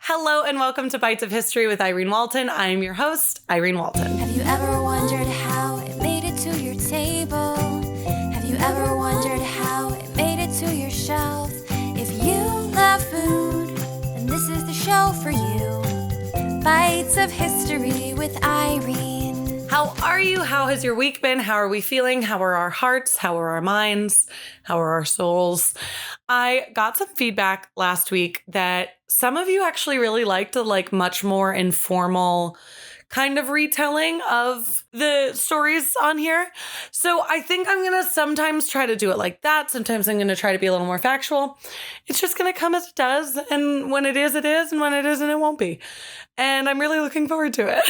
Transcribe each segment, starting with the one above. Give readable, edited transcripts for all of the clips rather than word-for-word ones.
Hello and welcome to Bites of History with Irene Walton. I am your host, Irene Walton. Have you ever wondered how it made it to your table? Have you ever wondered how it made it to your shelf? If you love food, then this is the show for you. Bites of History with Irene. How are you? How has your week been? How are we feeling? How are our hearts? How are our minds? How are our souls? I got some feedback last week that some of you actually really liked the much more informal kind of retelling of the stories on here. So I think I'm going to sometimes try to do it like that. Sometimes I'm going to try to be a little more factual. It's just going to come as it does. And when it is, it is. And when it isn't, it won't be. And I'm really looking forward to it.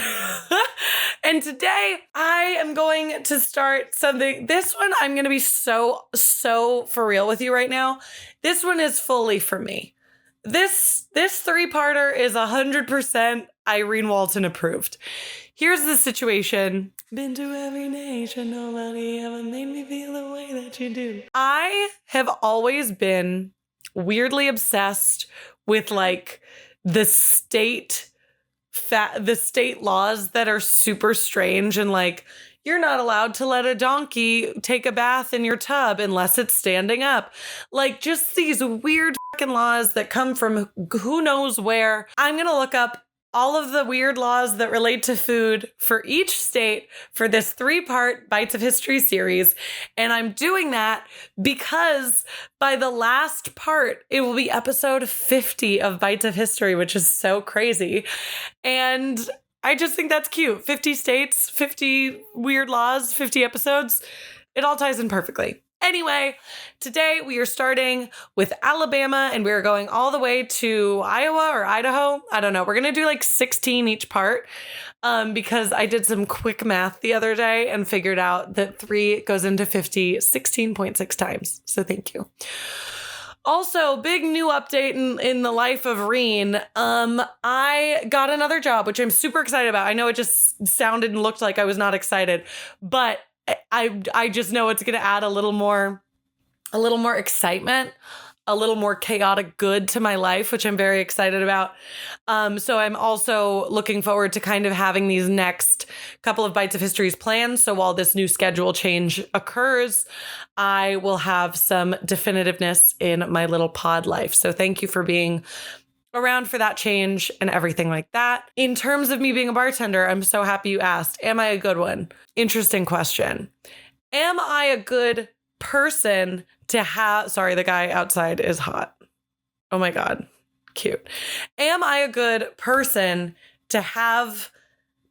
And today I am going to start something. This one, I'm going to be so for real with you right now. This one is fully for me. This three-parter is 100% Irene Walton approved. Here's the situation. Been to every nation, nobody ever made me feel the way that you do. I have always been weirdly obsessed with the state laws that are super strange and you're not allowed to let a donkey take a bath in your tub unless it's standing up. Just these weird fucking laws that come from who knows where. I'm going to look up all of the weird laws that relate to food for each state for this 3-part Bites of History series. And I'm doing that because by the last part, it will be episode 50 of Bites of History, which is so crazy. And I just think that's cute. 50 states, 50 weird laws, 50 episodes. It all ties in perfectly. Anyway, today we are starting with Alabama and we're going all the way to Iowa or Idaho. I don't know. We're going to do 16 each part because I did some quick math the other day and figured out that 3 goes into 50 16.6 times. So thank you. Also, big new update in the life of Reen. I got another job, which I'm super excited about. I know it just sounded and looked like I was not excited, but I just know it's going to add a little more excitement, a little more chaotic good to my life, which I'm very excited about. So I'm also looking forward to kind of having these next couple of Bites of Histories planned. So while this new schedule change occurs, I will have some definitiveness in my little pod life. So thank you for being around for that change and everything like that. In terms of me being a bartender, I'm so happy you asked. Am I a good one? Interesting question. Am I a good person to have... Sorry, the guy outside is hot. Oh my God. Cute. Am I a good person to have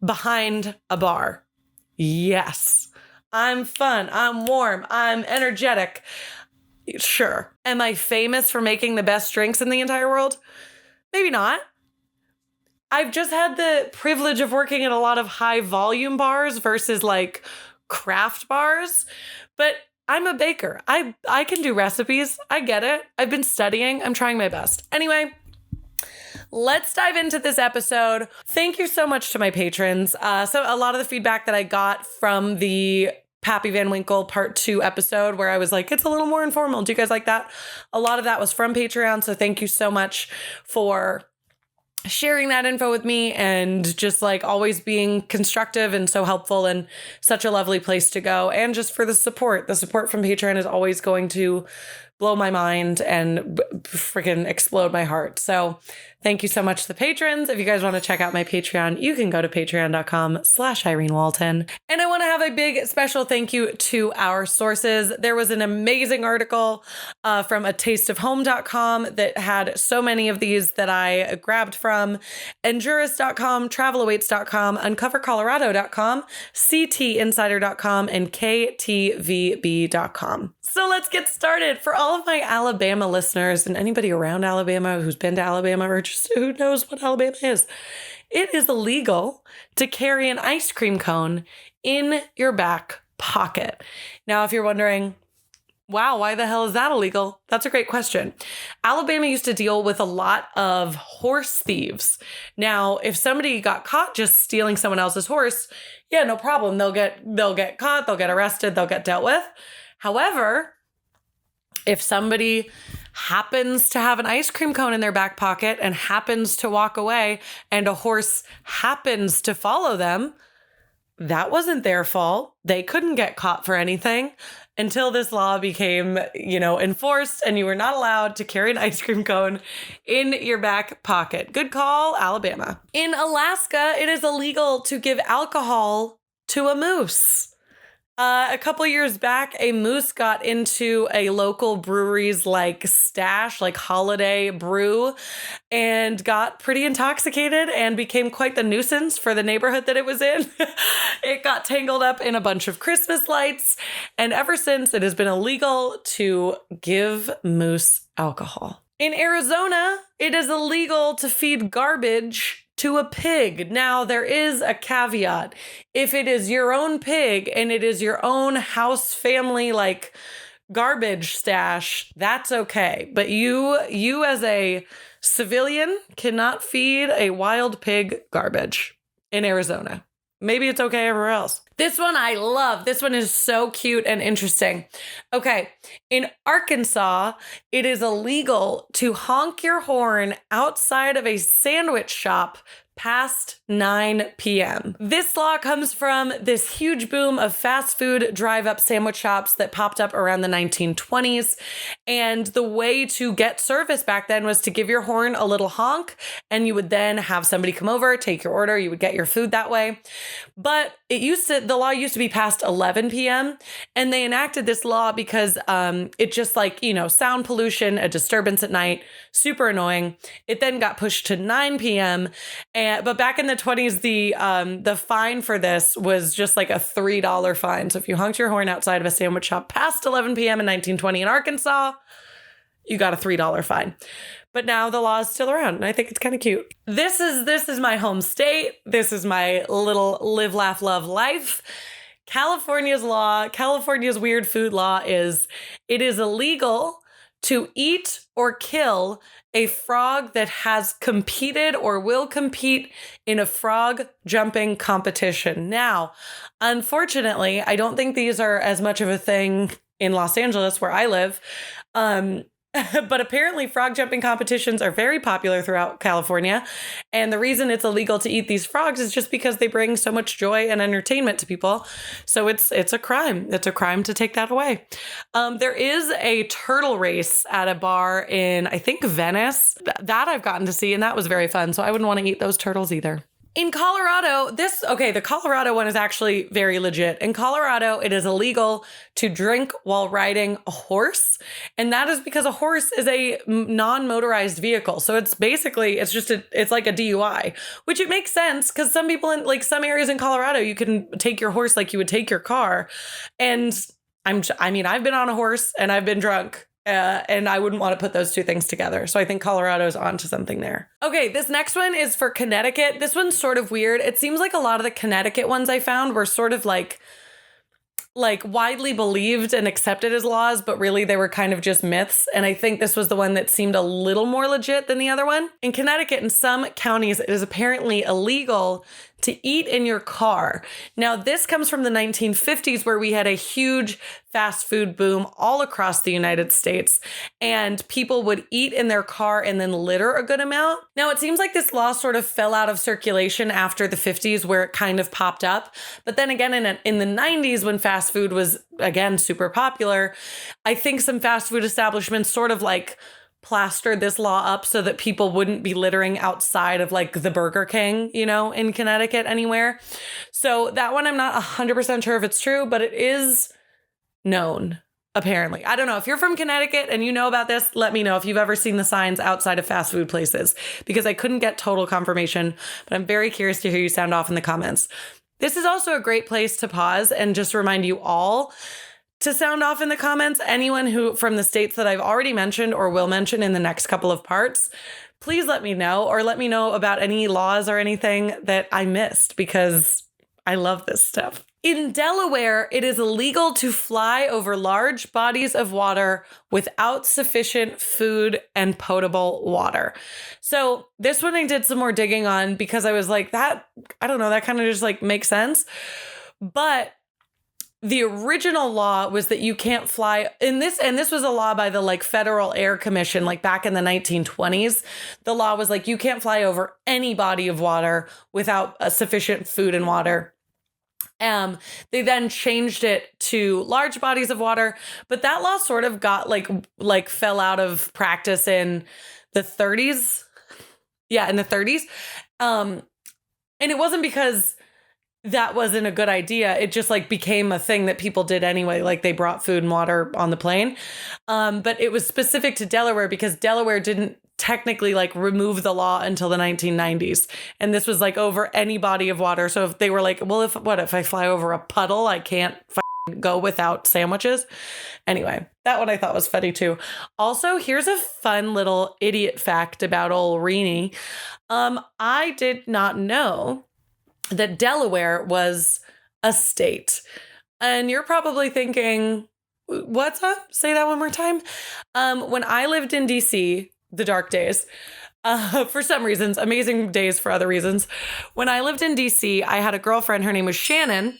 behind a bar? Yes. I'm fun. I'm warm. I'm energetic. Sure. Am I famous for making the best drinks in the entire world? Maybe not. I've just had the privilege of working at a lot of high volume bars versus craft bars, but I'm a baker. I can do recipes. I get it. I've been studying. I'm trying my best. Anyway, let's dive into this episode. Thank you so much to my patrons. So a lot of the feedback that I got from the Pappy Van Winkle part 2 episode where I was like, it's a little more informal. Do you guys like that? A lot of that was from Patreon. So thank you so much for sharing that info with me and just always being constructive and so helpful and such a lovely place to go. And just for the support. The support from Patreon is always going to blow my mind and freaking explode my heart. So thank you so much to the patrons. If you guys want to check out my Patreon, you can go to patreon.com/Irene Walton. And I want to have a big special thank you to our sources. There was an amazing article from atasteofhome.com that had so many of these that I grabbed from. Endurus.com, TravelAwaits.com, UncoverColorado.com, CTInsider.com, and KTVB.com. So let's get started. For all of my Alabama listeners and anybody around Alabama who's been to Alabama or just who knows what Alabama is, it is illegal to carry an ice cream cone in your back pocket. Now, if you're wondering, wow, why the hell is that illegal? That's a great question. Alabama used to deal with a lot of horse thieves. Now, if somebody got caught just stealing someone else's horse, yeah, no problem. They'll get caught, they'll get arrested, they'll get dealt with. However, if somebody happens to have an ice cream cone in their back pocket and happens to walk away and a horse happens to follow them, that wasn't their fault. They couldn't get caught for anything until this law became, enforced and you were not allowed to carry an ice cream cone in your back pocket. Good call, Alabama. In Alaska, it is illegal to give alcohol to a moose. A couple years back, a moose got into a local brewery's stash, holiday brew, and got pretty intoxicated and became quite the nuisance for the neighborhood that it was in. It got tangled up in a bunch of Christmas lights, and ever since it has been illegal to give moose alcohol. In Arizona, it is illegal to feed garbage to a pig. Now, there is a caveat. If it is your own pig and it is your own house family, garbage stash, that's okay. But you as a civilian cannot feed a wild pig garbage in Arizona. Maybe it's okay everywhere else. This one I love. This one is so cute and interesting. Okay, in Arkansas, it is illegal to honk your horn outside of a sandwich shop past 9 p.m. This law comes from this huge boom of fast food drive-up sandwich shops that popped up around the 1920s. And the way to get service back then was to give your horn a little honk, and you would then have somebody come over, take your order, you would get your food that way. But the law used to be past 11 p.m. and they enacted this law because it just sound pollution, a disturbance at night, super annoying. It then got pushed to 9 p.m. But back in the 20s, the fine for this was just a $3 fine. So if you honked your horn outside of a sandwich shop past 11 p.m. in 1920 in Arkansas, you got a $3 fine. But now the law is still around, and I think it's kind of cute. This is my home state. This is my little live, laugh, love life. California's weird food law is it is illegal to eat or kill a frog that has competed or will compete in a frog jumping competition. Now, unfortunately, I don't think these are as much of a thing in Los Angeles where I live. But apparently frog jumping competitions are very popular throughout California. And the reason it's illegal to eat these frogs is just because they bring so much joy and entertainment to people. So it's a crime. It's a crime to take that away. There is a turtle race at a bar in, I think, Venice. That I've gotten to see, and that was very fun. So I wouldn't want to eat those turtles either. In Colorado, the Colorado one is actually very legit. In Colorado, it is illegal to drink while riding a horse. And that is because a horse is a non-motorized vehicle. So it's like a DUI, which it makes sense because some people in some areas in Colorado, you can take your horse like you would take your car. And I've been on a horse and I've been drunk. And I wouldn't want to put those two things together. So I think Colorado's onto something there. Okay, this next one is for Connecticut. This one's sort of weird. It seems like a lot of the Connecticut ones I found were sort of like widely believed and accepted as laws, but really they were kind of just myths. And I think this was the one that seemed a little more legit than the other one. In Connecticut, in some counties, it is apparently illegal to eat in your car. Now, this comes from the 1950s where we had a huge fast food boom all across the United States, and people would eat in their car and then litter a good amount. Now, it seems like this law sort of fell out of circulation after the 50s where it kind of popped up. But then again, in the 90s when fast food was, again, super popular, I think some fast food establishments sort of plastered this law up so that people wouldn't be littering outside of the Burger King, in Connecticut anywhere. So that one, I'm not 100% sure if it's true, but it is known, apparently. I don't know. If you're from Connecticut and you know about this, let me know if you've ever seen the signs outside of fast food places, because I couldn't get total confirmation, but I'm very curious to hear you sound off in the comments. This is also a great place to pause and just remind you all to sound off in the comments. Anyone who from the states that I've already mentioned or will mention in the next couple of parts, please let me know, or let me know about any laws or anything that I missed, because I love this stuff. In Delaware, it is illegal to fly over large bodies of water without sufficient food and potable water. So this one I did some more digging on because I was like, that kind of just makes sense. But the original law was that you can't fly in this. And this was a law by the like Federal Air Commission, like back in the 1920s. The law was like, you can't fly over any body of water without sufficient food and water. They then changed it to large bodies of water, but that law sort of got like fell out of practice in the 30s. Yeah, in the 30s. And it wasn't because that wasn't a good idea. It just like became a thing that people did anyway. Like they brought food and water on the plane. But it was specific to Delaware because Delaware didn't technically like remove the law until the 1990s. And this was like over any body of water. So if they were like, well, if I fly over a puddle, I can't go without sandwiches. Anyway, that one I thought was funny too. Also, here's a fun little idiot fact about old Reenie. I did not know that Delaware was a state. And you're probably thinking, what's up? Say that one more time. When I lived in DC, the dark days, for some reasons, amazing days for other reasons. When I lived in DC, I had a girlfriend. Her name was Shannon.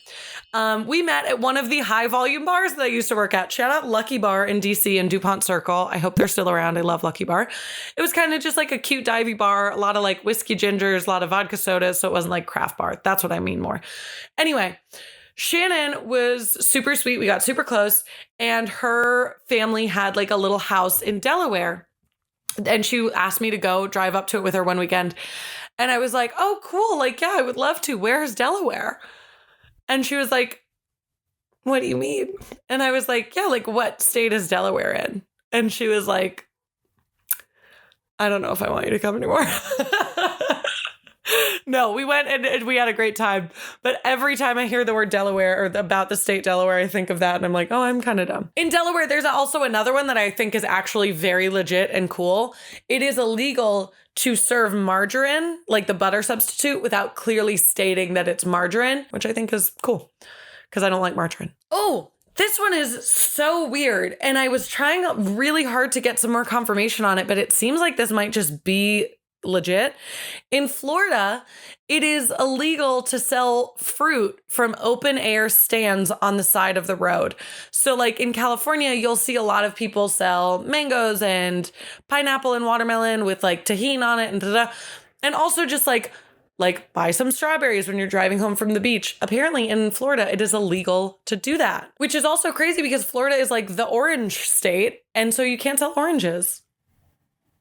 We met at one of the high volume bars that I used to work at. Shout out Lucky Bar in DC in DuPont Circle. I hope they're still around. I love Lucky Bar. It was kind of just like a cute divey bar. A lot of like whiskey gingers, a lot of vodka sodas. So it wasn't like craft bar. That's what I mean more. Anyway, Shannon was super sweet. We got super close. And her family had like a little house in Delaware. And she asked me to go drive up to it with her one weekend. And I was like, oh, cool. Like, yeah, I would love to. Where's Delaware? And she was like, what do you mean? And I was like, yeah, like what state is Delaware in? And she was like, I don't know if I want you to come anymore. No, we went and we had a great time. But every time I hear the word Delaware or about the state Delaware, I think of that and I'm like, oh, I'm kind of dumb. In Delaware, there's also another one that I think is actually very legit and cool. It is illegal to serve margarine, like the butter substitute, without clearly stating that it's margarine, which I think is cool because I don't like margarine. Oh, this one is so weird. And I was trying really hard to get some more confirmation on it, but it seems like this might just be legit. In Florida, it is illegal to sell fruit from open air stands on the side of the road. So like in California, you'll see a lot of people sell mangoes and pineapple and watermelon with like tahini on it and da-da. And also just like buy some strawberries when you're driving home from the beach. Apparently in Florida, it is illegal to do that, which is also crazy because Florida is like the orange state. And so you can't sell oranges.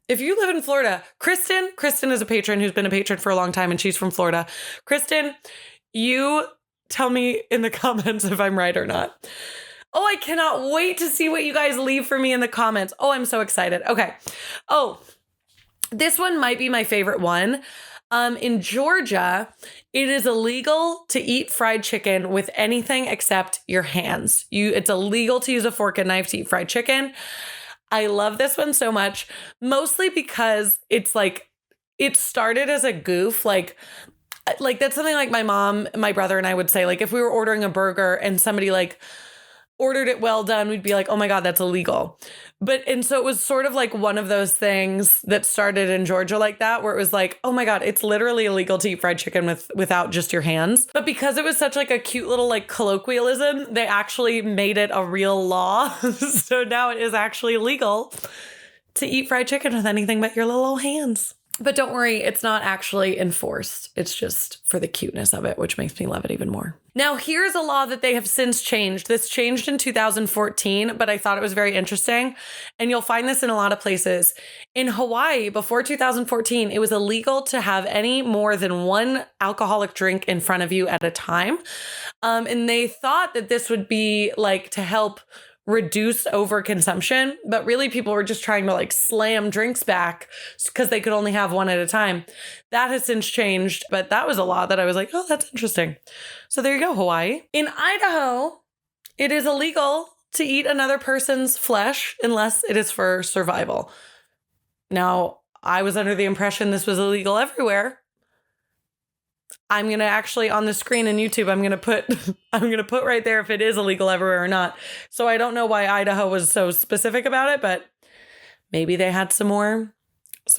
If you live in Florida, Kristen is a patron who's been a patron for a long time and she's from Florida. Kristen, you tell me in the comments if I'm right or not. Oh, I cannot wait to see what you guys leave for me in the comments. Oh, I'm so excited. Okay. Oh, this one might be my favorite one. In Georgia, it is illegal to eat fried chicken with anything except your hands. It's illegal to use a fork and knife to eat fried chicken. I love this one so much, mostly because it's like, it started as a goof. Like that's something like my mom, my brother and I would say, like, if we were ordering a burger and somebody like ordered it well done, we'd be like, oh my God, that's illegal. And so it was sort of like one of those things that started in Georgia like that, where it was like, oh my God, it's literally illegal to eat fried chicken without just your hands. But because it was such like a cute little like colloquialism, they actually made it a real law. So now it is actually legal to eat fried chicken with anything but your little hands. But don't worry, it's not actually enforced. It's just for the cuteness of it, which makes me love it even more. Now, here's a law that they have since changed. This changed in 2014, but I thought it was very interesting. And you'll find this in a lot of places. In Hawaii, before 2014, it was illegal to have any more than one alcoholic drink in front of you at a time. And they thought that this would be like to help reduce overconsumption, but really people were just trying to like slam drinks back because they could only have one at a time. That has since changed, but that was a law that I was like, oh, that's interesting. So there you go, Hawaii. In Idaho, it is illegal to eat another person's flesh unless it is for survival. Now, I was under the impression this was illegal everywhere. I'm going to actually on the screen in YouTube, I'm going to put right there if it is illegal everywhere or not. So I don't know why Idaho was so specific about it, but maybe they had some more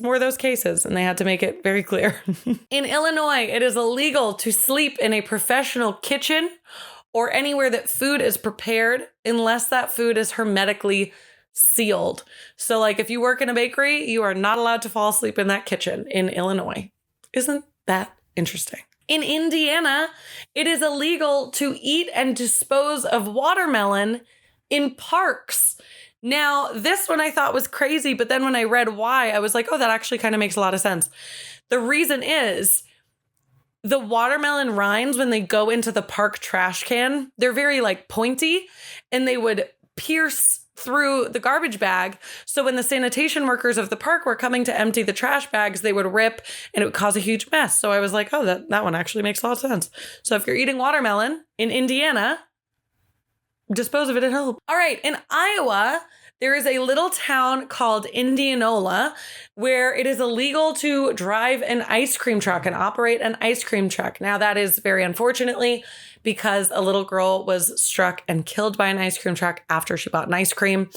of those cases and they had to make it very clear. In Illinois, it is illegal to sleep in a professional kitchen or anywhere that food is prepared unless that food is hermetically sealed. So like if you work in a bakery, you are not allowed to fall asleep in that kitchen in Illinois. Isn't that interesting? In Indiana, it is illegal to eat and dispose of watermelon in parks. Now, this one I thought was crazy, but then when I read why, I was like, oh, that actually kind of makes a lot of sense. The reason is the watermelon rinds, when they go into the park trash can, they're very like pointy, and they would pierce through the garbage bag. So when the sanitation workers of the park were coming to empty the trash bags, they would rip and it would cause a huge mess. So I was like, oh, that one actually makes a lot of sense. So if you're eating watermelon in Indiana, dispose of it at home. All right, in Iowa, there is a little town called Indianola where it is illegal to drive an ice cream truck and operate an ice cream truck. Now, that is very unfortunately because a little girl was struck and killed by an ice cream truck after she bought an ice cream.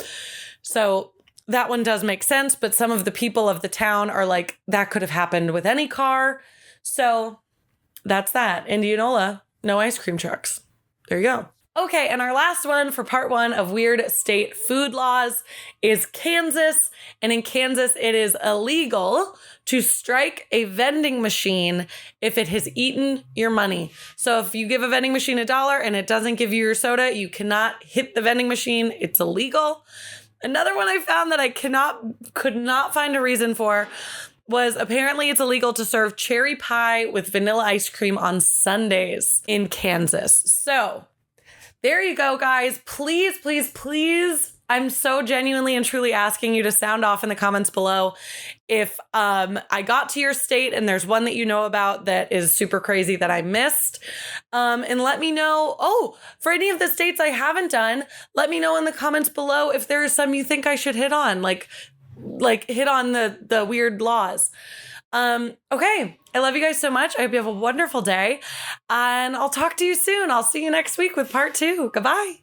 So that one does make sense, but some of the people of the town are like, that could have happened with any car. So that's that. Indianola, no ice cream trucks. There you go. Okay, and our last one for part 1 of weird state food laws is Kansas. And in Kansas, it is illegal to strike a vending machine if it has eaten your money. So if you give a vending machine $1 and it doesn't give you your soda, you cannot hit the vending machine. It's illegal. Another one I found that I could not find a reason for was apparently it's illegal to serve cherry pie with vanilla ice cream on Sundays in Kansas. So there you go, guys. Please, please, please. I'm so genuinely and truly asking you to sound off in the comments below if I got to your state and there's one that you know about that is super crazy that I missed. And let me know, for any of the states I haven't done, let me know in the comments below if there is some you think I should hit on, like hit on the weird laws. Okay. I love you guys so much. I hope you have a wonderful day, and I'll talk to you soon. I'll see you next week with part 2. Goodbye.